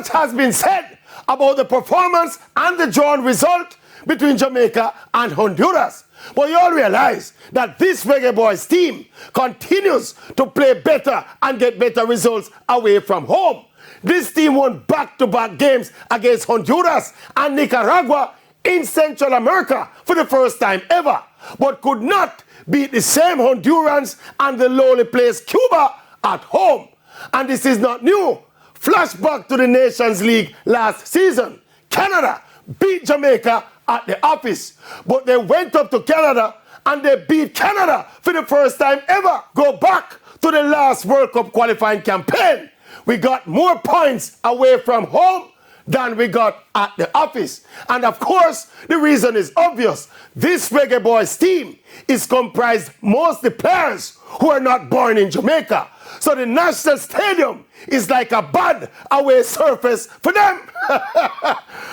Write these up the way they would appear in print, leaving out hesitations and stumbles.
much has been said about the performance and the drawn result between Jamaica and Honduras. But you all realize that this Reggae Boyz team continues to play better and get better results away from home. This team won back-to-back games against Honduras and Nicaragua in Central America for the first time ever, but could not beat the same Hondurans and the lowly place Cuba at home. And this is not new. Flashback to the Nations League last season. Canada beat Jamaica at the office, but they went up to Canada and they beat Canada for the first time ever. Go back to the last World Cup qualifying campaign. We got more points away from home than we got at the office. And of course, the reason is obvious. This Reggae Boyz team is comprised mostly players who are not born in Jamaica. So the National Stadium is like a bad away surface for them.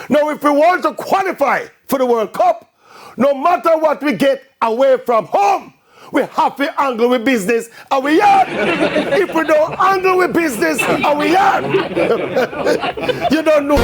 Now, if we want to qualify for the World Cup, no matter what we get away from home, we have to angle with business and we yard. If we don't angle with business and we yard, you don't know.